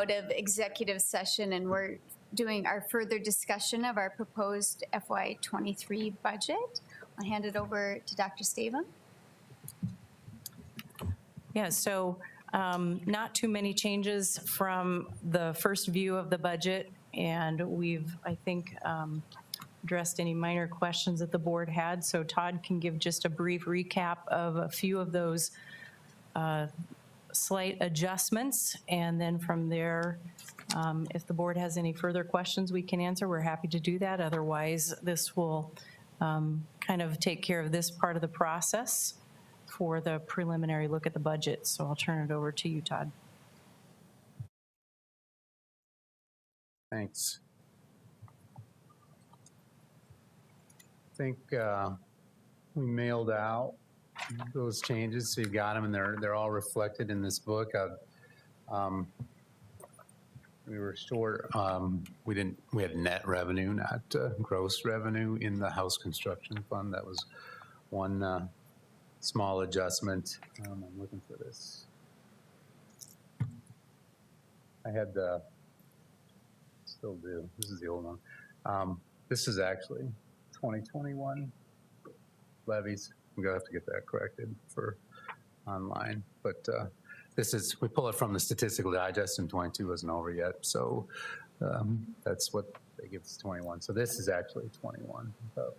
out of executive session, and we're doing our further discussion of our proposed FY23 budget. I'll hand it over to Dr. Stavum. Yeah, so not too many changes from the first view of the budget, and we've, I think, addressed any minor questions that the board had. So Todd can give just a brief recap of a few of those slight adjustments, and then from there, if the board has any further questions we can answer, we're happy to do that. Otherwise, this will kind of take care of this part of the process for the preliminary look at the budget. So I'll turn it over to you, Todd. Thanks. I think we mailed out those changes, so you've got them, and they're all reflected in this book. We were short. We had net revenue, not gross revenue, in the house construction fund. That was one small adjustment. I'm looking for this. I had the, still do. This is the old one. This is actually 2021 levies. I'm gonna have to get that corrected for online, but this is, we pull it from the statistical digest, and 22 wasn't over yet, so that's what they give us 21. So this is actually 21. So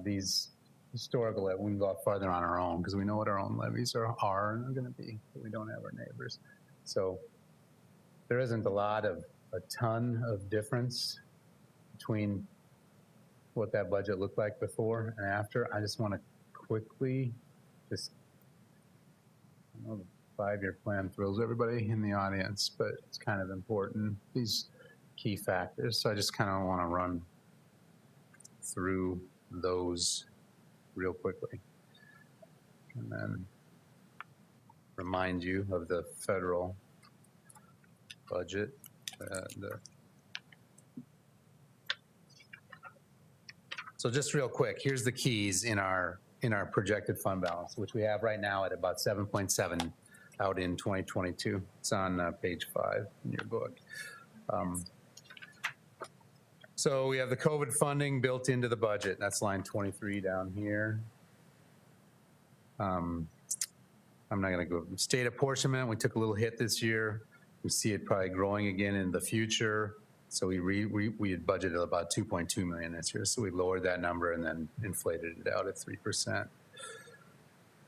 these historical, we can go out farther on our own because we know what our own levies are and are going to be, but we don't have our neighbors. So there isn't a ton of difference between what that budget looked like before and after. I just want to quickly just, I know the 5-year plan thrills everybody in the audience, but it's kind of important, these key factors. So I just kind of want to run through those real quickly and then remind you of the federal budget. So just real quick, here's the keys in our projected fund balance, which we have right now at about 7.7 out in 2022. It's on page 5 in your book. So we have the COVID funding built into the budget. That's line 23 down here. I'm not going to go. State apportionment, we took a little hit this year. We see it probably growing again in the future. So we had budgeted about 2.2 million this year. So we lowered that number and then inflated it out at 3%.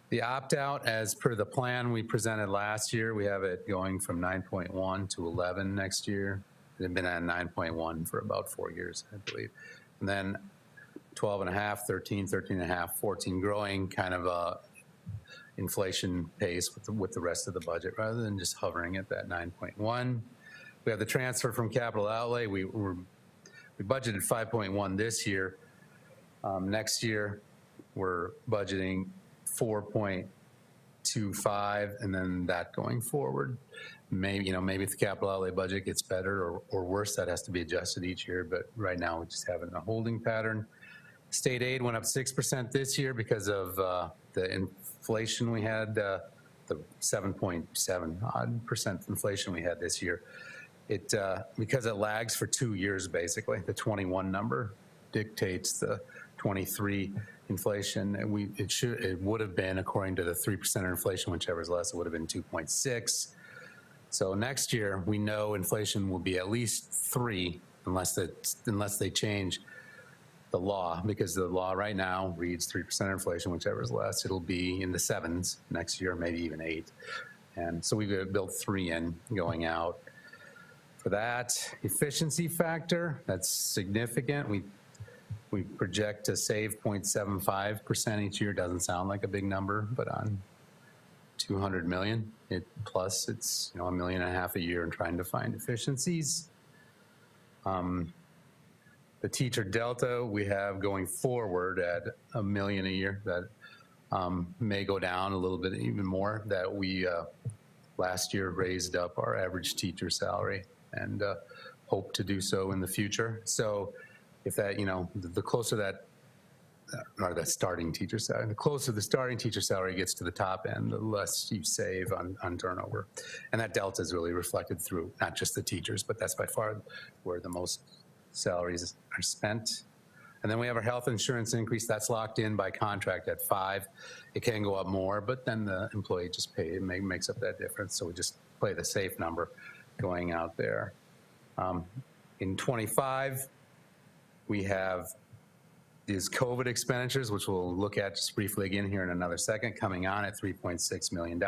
The opt-out, as per the plan we presented last year, we have it going from 9.1 to 11 next year. It had been at 9.1 for about 4 years, I believe. And then 12.5, 13, 13.5, 14, growing kind of a inflation pace with the rest of the budget rather than just hovering at that 9.1. We have the transfer from capital outlay. We budgeted 5.1 this year. Next year, we're budgeting 4.25, and then that going forward. Maybe if the capital outlay budget gets better or worse, that has to be adjusted each year. But right now, we just have it in a holding pattern. State aid went up 6% this year because of the inflation we had, the 7.7 odd percent inflation we had this year. It because it lags for 2 years, basically. The 21 number dictates the 23 inflation. And it would have been, according to the 3% inflation, whichever is less, it would have been 2.6. So next year, we know inflation will be at least 3 unless they change the law, because the law right now reads 3% inflation, whichever is less. It'll be in the 7s next year, maybe even 8. And so we've built 3 in going out. For that efficiency factor, that's significant. We project to save 0.75% each year. Doesn't sound like a big number, but on 200 million, plus it's $1.5 million a year in trying to find efficiencies. The teacher delta we have going forward at $1 million a year. That may go down a little bit even more. That we last year raised up our average teacher salary and hope to do so in the future. So if that, the closer that or the starting teacher salary. The closer the starting teacher salary gets to the top end, the less you save on turnover. And that delta is really reflected through not just the teachers, but that's by far where the most salaries are spent. And then we have our health insurance increase. That's locked in by contract at 5. It can go up more, but then the employee just makes up that difference. So we just play the safe number going out there. In 25, we have these COVID expenditures, which we'll look at just briefly again here in another second, coming on at $3.6 million.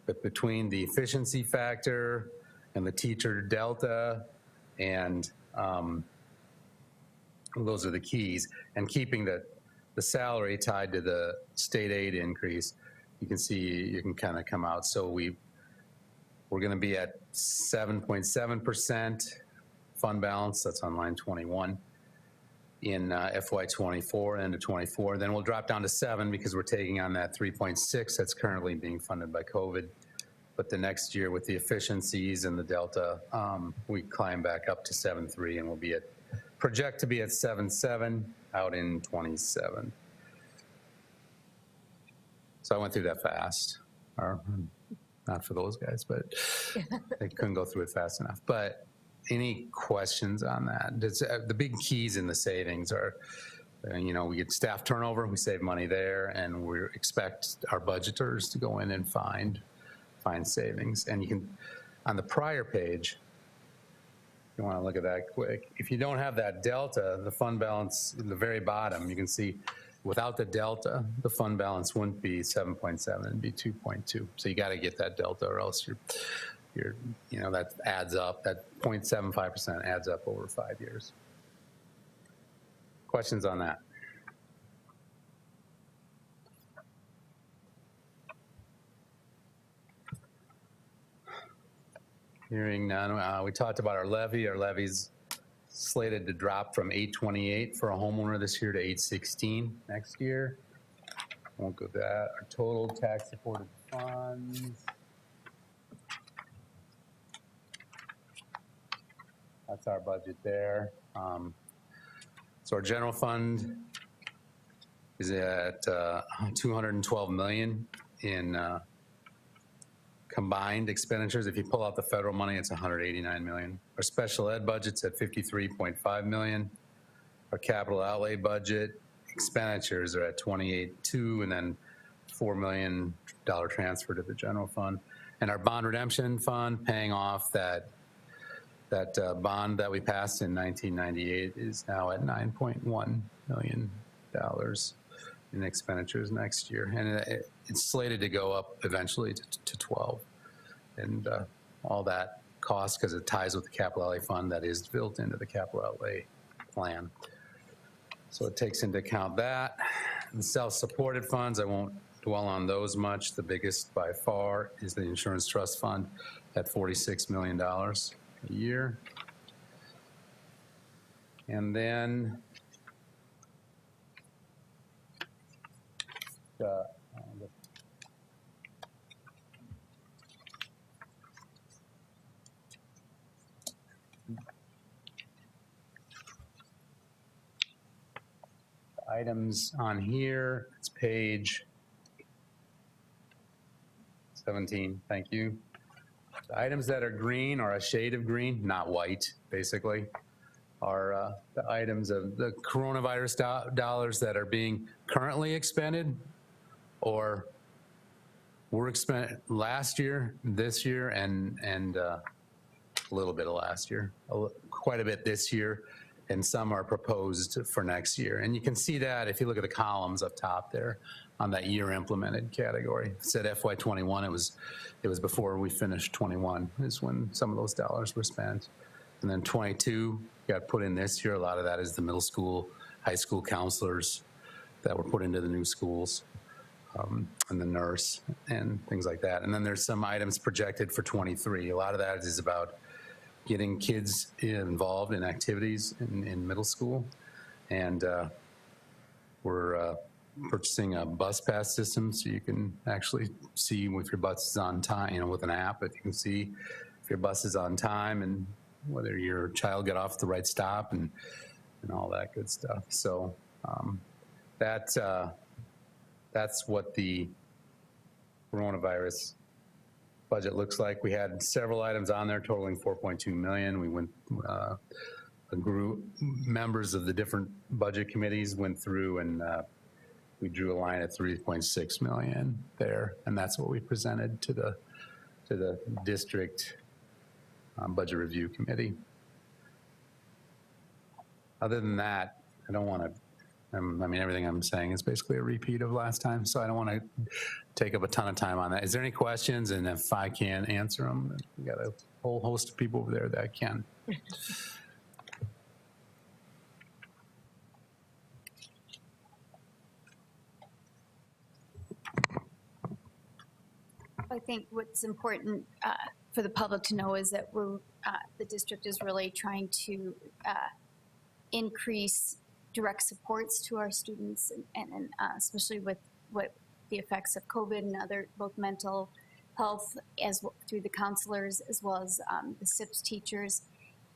But between the efficiency factor and the teacher delta, and those are the keys, and keeping the salary tied to the state aid increase, you can see you can kind of come out. So we're going to be at 7.7% fund balance. That's on line 21. In FY24 into 24. Then we'll drop down to 7 because we're taking on that 3.6 that's currently being funded by COVID. But the next year with the efficiencies and the delta, we climb back up to 7.3 and we'll be project to be at 7.7 out in 27. So I went through that fast, or not for those guys, but they couldn't go through it fast enough. But any questions on that? The big keys in the savings are, we get staff turnover, we save money there, and we expect our budgeters to go in and find savings. And you can, on the prior page, you want to look at that quick. If you don't have that delta, the fund balance at the very bottom, you can see without the delta, the fund balance wouldn't be 7.7, it'd be 2.2. So you got to get that delta, or else that adds up, that 0.75% adds up over 5 years. Questions on that? Hearing none. We talked about our levy. Our levy's slated to drop from $828 for a homeowner this year to $816 next year. Won't go that. Our total tax supported funds. That's our budget there. So our general fund is at $212 million in combined expenditures. If you pull out the federal money, it's $189 million. Our special ed budget's at $53.5 million. Our capital outlay budget expenditures are at $28.2, and then $4 million transfer to the general fund. And our bond redemption fund, paying off that bond that we passed in 1998, is now at $9.1 million in expenditures next year. And it's slated to go up eventually to 12. And all that cost, because it ties with the capital outlay fund that is built into the capital outlay plan. So it takes into account that. The self-supported funds, I won't dwell on those much. The biggest by far is the insurance trust fund at $46 million a year. And then the items on here, it's page 17, thank you. The items that are green, or a shade of green, not white, basically, are the items of the coronavirus dollars that are being currently expended, or were expended last year, this year, and a little bit of last year, quite a bit this year, and some are proposed for next year. And you can see that if you look at the columns up top there on that year implemented category. It said FY21, it was before we finished 21 is when some of those dollars were spent. And then 22 got put in this year. A lot of that is the middle school, high school counselors that were put into the new schools, and the nurse and things like that. And then there's some items projected for 23. A lot of that is about getting kids involved in activities in middle school. And we're purchasing a bus pass system so you can actually see if your bus is on time, with an app, if you can see if your bus is on time and whether your child got off the right stop and all that good stuff. So that's what the coronavirus budget looks like. We had several items on there totaling 4.2 million. We went, a group, members of the different budget committees went through and we drew a line at 3.6 million there, and that's what we presented to the district budget review committee. Other than that, I don't want to, I mean, everything I'm saying is basically a repeat of last time, so I don't want to take up a ton of time on that. Is there any questions? And if I can answer them, we got a whole host of people over there that can. I think what's important for the public to know is that the district is really trying to increase direct supports to our students, and especially with what the effects of COVID and other, both mental health as well, through the counselors as well as the SIPS teachers.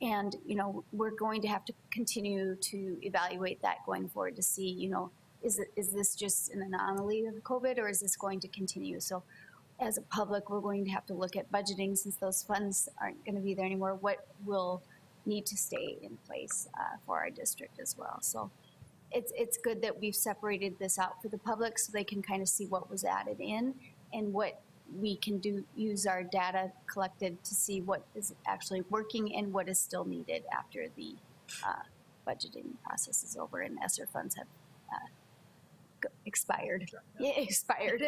And, you know, we're going to have to continue to evaluate that going forward to see, you know, is this just an anomaly of COVID, or is this going to continue? So as a public, we're going to have to look at budgeting, since those funds aren't going to be there anymore. What will need to stay in place for our district as well? So it's good that we've separated this out for the public so they can kind of see what was added in and what we can do, use our data collected to see what is actually working and what is still needed after the budgeting process is over and ESSER funds have expired. Yeah, expired.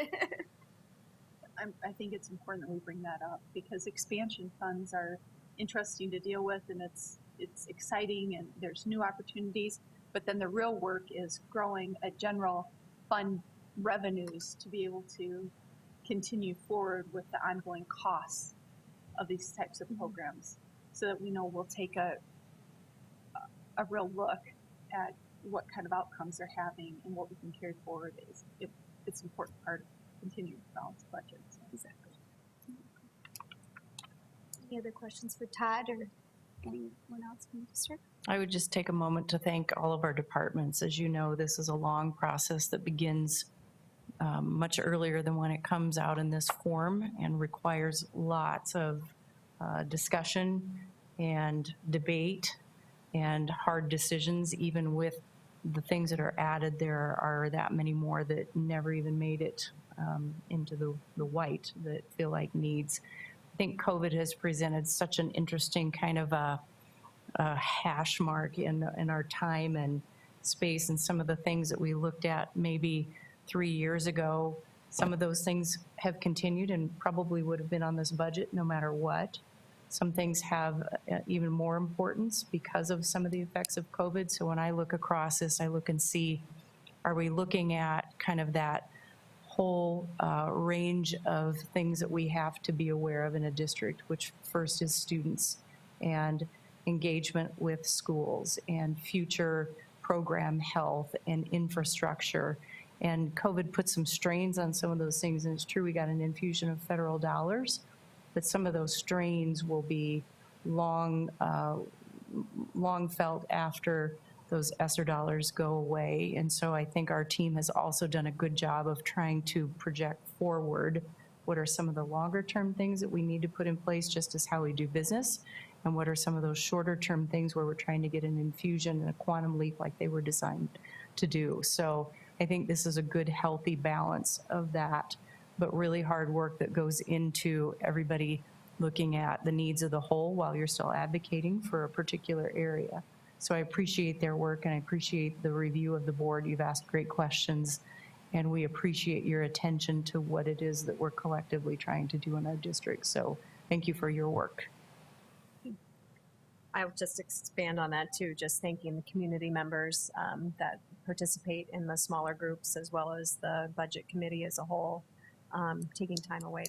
I think it's important that we bring that up because expansion funds are interesting to deal with, and it's exciting, and there's new opportunities. But then the real work is growing a general fund revenues to be able to continue forward with the ongoing costs of these types of programs, so that we know we'll take a real look at what kind of outcomes they're having and what we can carry forward. It's an important part of continuing balanced budgets. Exactly. Any other questions for Todd or anyone else from the district? I would just take a moment to thank all of our departments. As you know, this is a long process that begins much earlier than when it comes out in this form and requires lots of discussion and debate and hard decisions. Even with the things that are added, there are that many more that never even made it into the white that feel like needs. I think COVID has presented such an interesting kind of a hash mark in our time and space, and some of the things that we looked at maybe 3 years ago, some of those things have continued and probably would have been on this budget no matter what. Some things have even more importance because of some of the effects of COVID. So when I look across this, I look and see, are we looking at kind of that whole range of things that we have to be aware of in a district, which first is students and engagement with schools and future program health and infrastructure. And COVID put some strains on some of those things, and it's true we got an infusion of federal dollars, but some of those strains will be long felt after those ESSER dollars go away. And so I think our team has also done a good job of trying to project forward what are some of the longer term things that we need to put in place just as how we do business, and what are some of those shorter term things where we're trying to get an infusion and a quantum leap like they were designed to do. So I think this is a good, healthy balance of that, but really hard work that goes into everybody looking at the needs of the whole while you're still advocating for a particular area. So I appreciate their work, and I appreciate the review of the board. You've asked great questions, and we appreciate your attention to what it is that we're collectively trying to do in our district. So thank you for your work. I would just expand on that too, just thanking the community members that participate in the smaller groups, as well as the budget committee as a whole, taking time away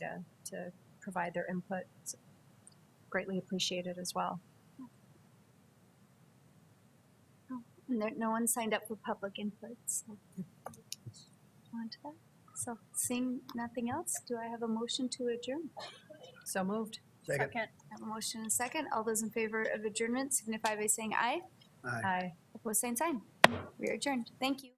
to provide their input. It's greatly appreciated as well. And no one signed up for public input, so on to that. So seeing nothing else, do I have a motion to adjourn? So moved. Second. I have a motion and a second. All those in favor of adjournment signify by saying aye. Aye. Opposed, same sign. We are adjourned. Thank you.